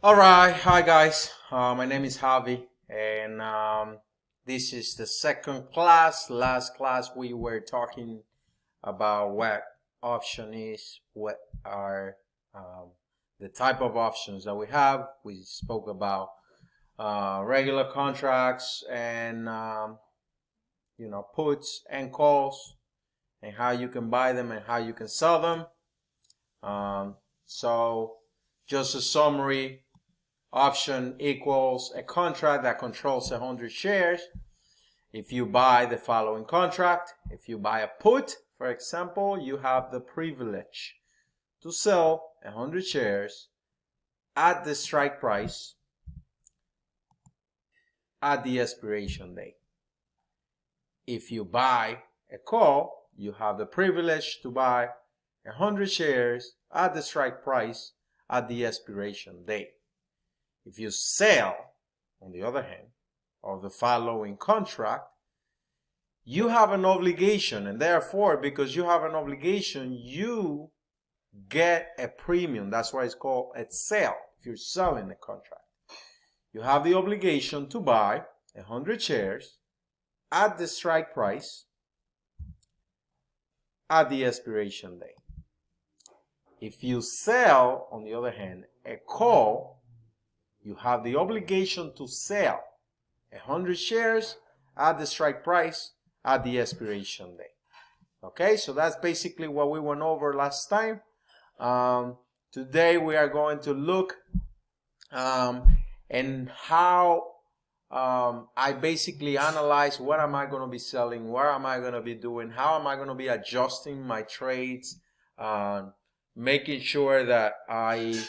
All right, hi guys. My name is Javi, and this is the second class. Last class we were talking about what option is, what are the type of options that we have. We spoke about regular contracts and puts and calls, and how you can buy them and how you can sell them. So, just a summary. Option equals a contract that controls 100 shares. If you buy the following contract, if you buy a put, for example, you have the privilege to sell 100 shares at the strike price at the expiration date. If you buy a call, you have the privilege to buy 100 shares at the strike price at the expiration date. If you sell, on the other hand, of the following contract, you have an obligation, and therefore, because you have an obligation, you get a premium. That's why it's called a sale. If you're selling a contract, you have the obligation to buy 100 shares at the strike price at the expiration date. If you sell, on the other hand, a call, you have the obligation to sell 100 shares at the strike price at the expiration date. Okay, so that's basically what we went over last time. Today we are going to look and how I basically analyze what am I going to be selling, where am I going to be doing, how am I going to be adjusting my trades, making sure that I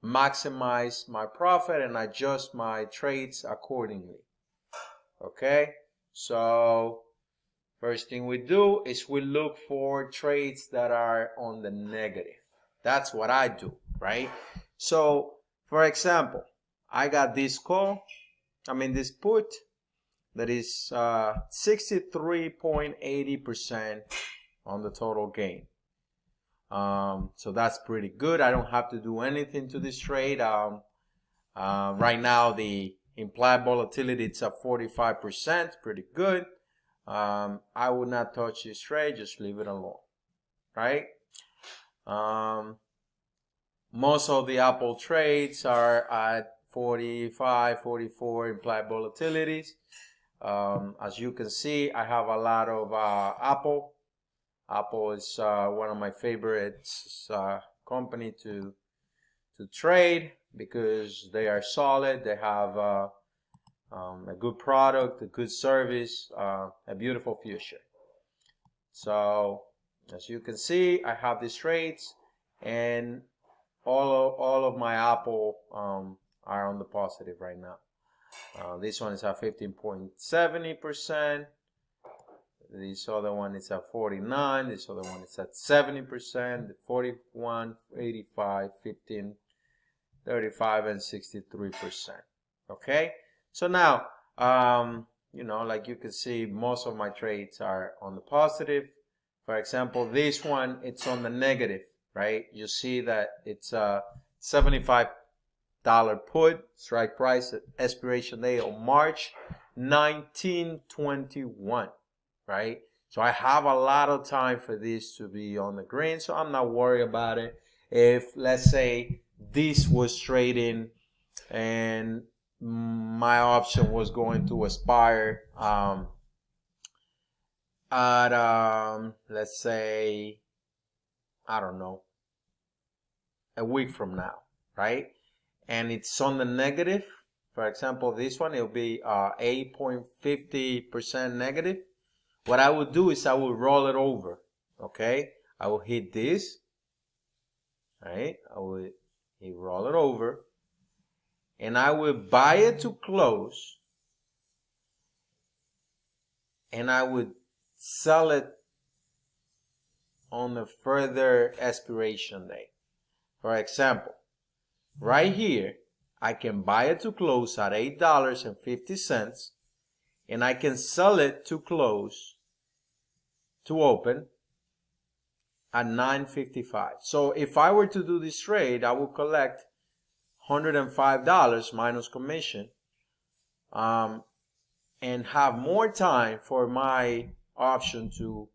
maximize my profit and adjust my trades accordingly. Okay, so first thing we do is we look for trades that are on the negative. That's what I do, right? So for example, I got this this put that is 63.80% on the total gain. So that's pretty good. I don't have to do anything to this trade. Right now the implied volatility it's at 45%, pretty good. I would not touch this trade, just leave it alone, right? Most of the Apple trades are at 45, 44 implied volatilities. As you can see, I have a lot of Apple. Apple is one of my favorite company to trade because they are solid. They have a good product, a good service, a beautiful future. So as you can see, I have these trades, and all of my Apple are on the positive right now. This one is at 15.70%. This other one is at 49. This other one is at 70%. 41, 85, 15, 35, and 63%. Okay. So now, like you can see, most of my trades are on the positive. For example, this one, it's on the negative, right? You see that it's a $75 put, strike price, expiration date on March 1921. Right? So I have a lot of time for this to be on the green, so I'm not worried about it. If, let's say, this was trading and my option was going to expire at, let's say, I don't know, a week from now, right? And it's on the negative. For example, this one, it'll be 8.50% negative. What I would do is I will roll it over, okay? I will hit this, right? I will roll it over, and I will buy it to close, and I would sell it on the further expiration date. For example, right here, I can buy it to close at $8.50, and I can sell it to close, to open, at 9.55. So if I were to do this trade, I would collect $105 minus commission, and have more time for my option to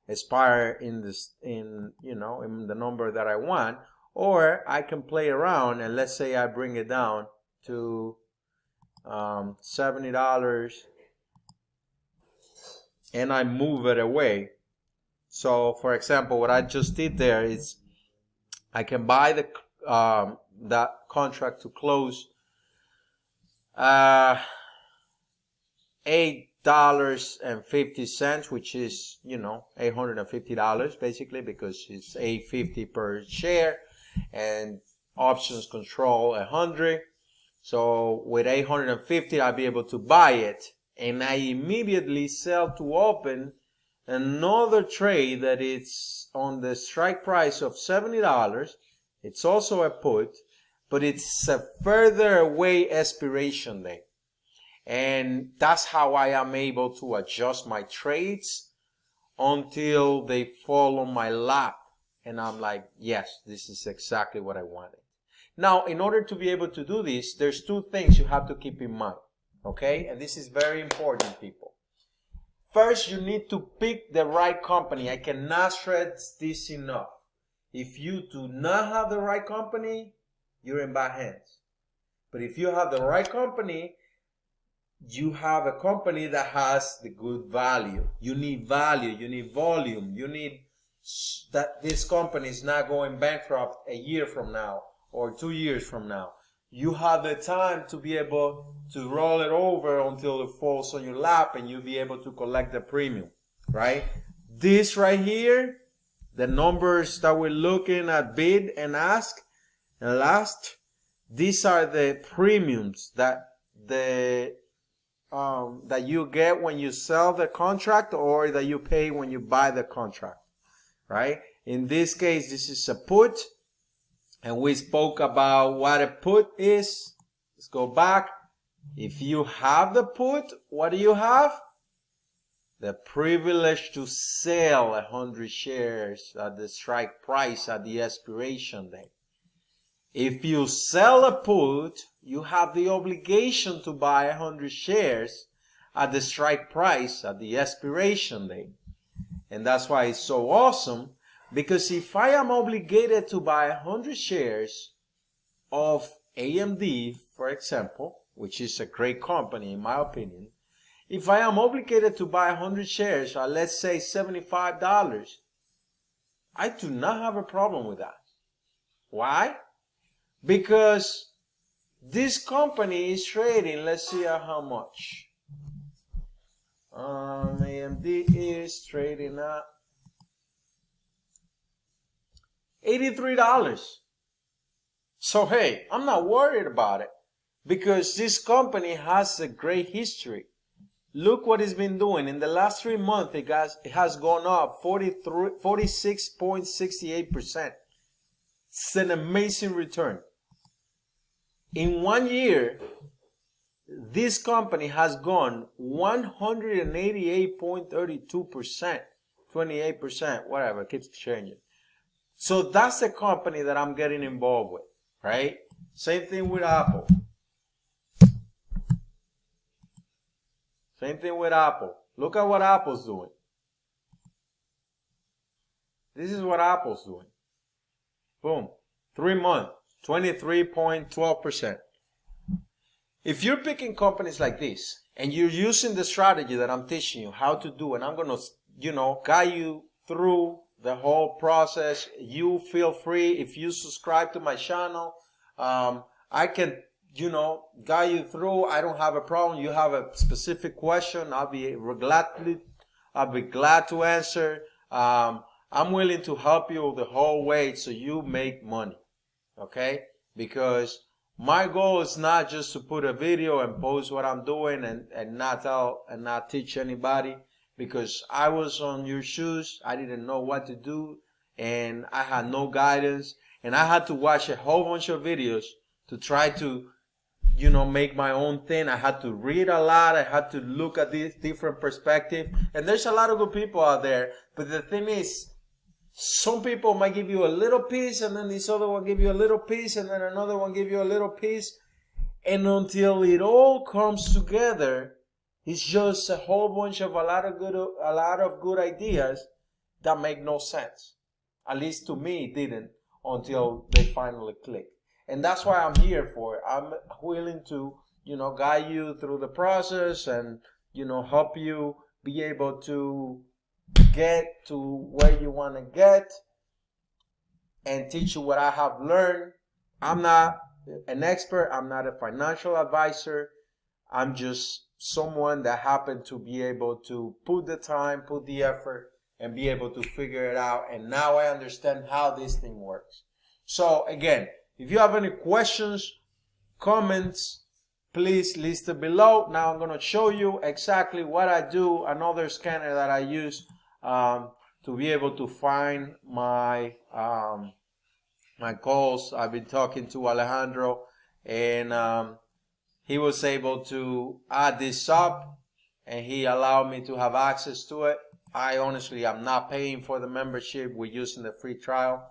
expire in the number that I want. Or I can play around, and let's say I bring it down to $70 and I move it away. So for example, what I just did there is I can buy the that contract to close $8.50, which is $850 basically, because it's $8.50 per share and options control 100. So with $850 I'll be able to buy it, and I immediately sell to open another trade that it's on the strike price of $70. It's also a put, but it's a further away expiration date. And that's how I am able to adjust my trades until they fall on my lap. And I'm like, yes, this is exactly what I wanted. Now, in order to be able to do this, there's two things you have to keep in mind. Okay? And this is very important, people. First, you need to pick the right company. I cannot stress this enough. If you do not have the right company, you're in bad hands. But if you have the right company, you have a company that has the good value. You need value, you need volume, you need that this company is not going bankrupt a year from now or 2 years from now. You have the time to be able to roll it over until it falls on your lap and you'll be able to collect the premium, right? This right here, the numbers that we're looking at, bid and ask and last, these are the premiums that that you get when you sell the contract or that you pay when you buy the contract, right? In this case, this is a put, and we spoke about what a put is. Let's go back. If you have the put, what do you have? The privilege to sell 100 shares at the strike price at the expiration date. If you sell a put, you have the obligation to buy 100 shares at the strike price at the expiration date. And that's why it's so awesome, because if I am obligated to buy 100 shares of AMD, for example, which is a great company in my opinion, if I am obligated to buy 100 shares at, let's say, $75, I do not have a problem with that. Why? Because this company is trading, let's see how much. AMD is trading at $83. So hey, I'm not worried about it because this company has a great history. Look what it's been doing. In the last 3 months, it has gone up 46.68%. It's an amazing return. In 1 year, this company has gone 188.32%, 28%, whatever, keeps changing. So that's the company that I'm getting involved with, right? Same thing with Apple. Same thing with Apple. Look at what Apple's doing. This is what Apple's doing. Boom. 3 months, 23.12%. If you're picking companies like this and you're using the strategy that I'm teaching you how to do, and I'm going to, guide you through the whole process, you feel free. If you subscribe to my channel, I can, guide you through. I don't have a problem. You have a specific question, I'll be glad to answer. I'm willing to help you the whole way so you make money. Okay? Because my goal is not just to put a video and post what I'm doing and not teach anybody, because I was on your shoes. I didn't know what to do and I had no guidance, and I had to watch a whole bunch of videos to try to, make my own thing. I had to read a lot. I had to look at this different perspective, and there's a lot of good people out there. But the thing is, Some people might give you a little piece, and then this other one give you a little piece, and then another one give you a little piece. And until it all comes together, it's just a whole bunch of a lot of good ideas that make no sense. At least to me, it didn't until they finally click. And that's why I'm here for. I'm willing to, guide you through the process and, help you be able to get to where you want to get and teach you what I have learned. I'm not an expert. I'm not a financial advisor. I'm just someone that happened to be able to put the time, put the effort, and be able to figure it out. And now I understand how this thing works. So again, if you have any questions, comments, please list it below. Now I'm going to show you exactly what I do, another scanner that I use to be able to find my my calls. I've been talking to Alejandro, and he was able to add this up, and he allowed me to have access to it. I honestly am not paying for the membership. We're using the free trial,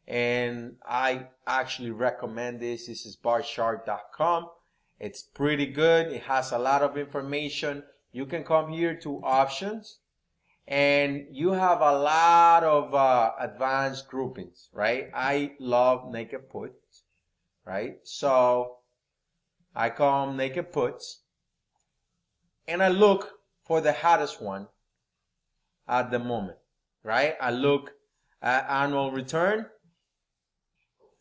and I actually recommend this. This is barchart.com. It's pretty good. It has a lot of information. You can come here to options, and you have a lot of advanced groupings, right? I love naked puts, right? So I come naked puts, and I look for the hottest one at the moment, right? I look at annual return,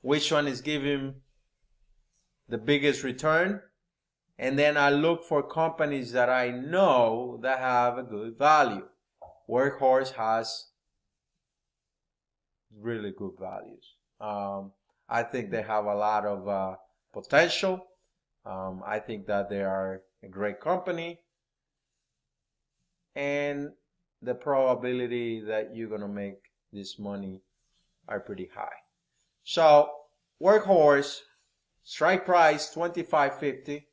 which one is giving the biggest return, and then I look for companies that I know that have a good value. Workhorse has really good values. I think they have a lot of potential. I think that they are a great company, and the probability that you're gonna make this money are pretty high. So Workhorse, strike price $25.50,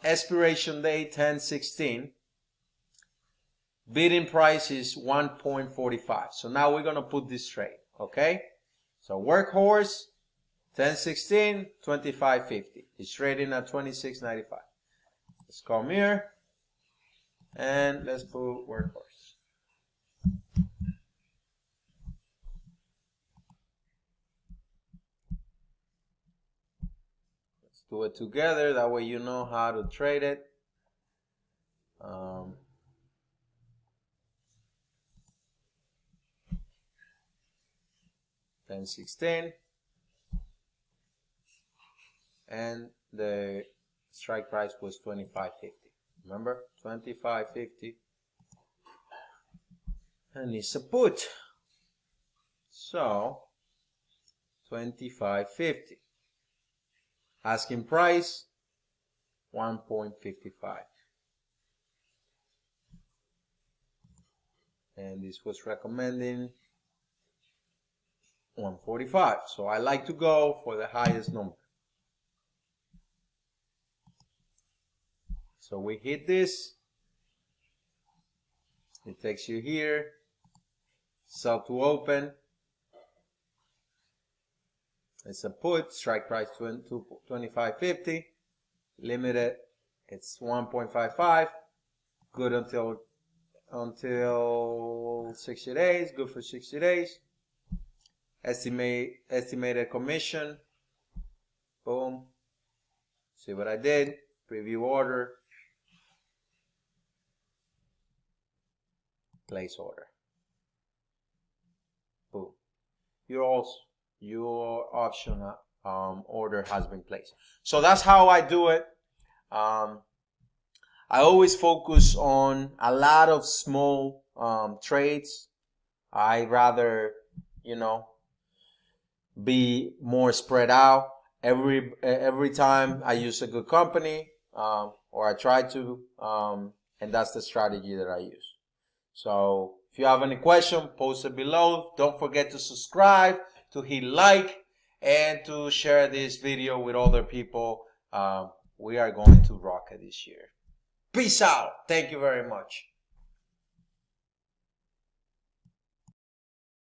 expiration date 10/16, bidding price is 1.45. So now we're gonna put this straight, okay? So Workhorse 10/16, $25.50. It's trading at $26.95. Let's come here and let's put Workhorse. Let's do it together. That way you know how to trade it. 10/16, and the strike price was $25.50. Remember, $25.50, and it's a put. So $25.50. Asking price 1.55. And this was recommending 145. So I like to go for the highest number. So we hit this. It takes you here. Sell to open. It's a put. Strike price $25.50. Limited. It's 1.55. Good until 60 days. Good for 60 days. Estimated commission. Boom. See what I did? Preview order. Place order. Boom. Your option order has been placed. So that's how I do it. I always focus on a lot of small trades. I rather, be more spread out. Every time I use a good company, or I try to, and that's the strategy that I use. So if you have any question, post it below. Don't forget to subscribe, to hit like, and to share this video with other people. We are going to rock it this year. Peace out. Thank you very much.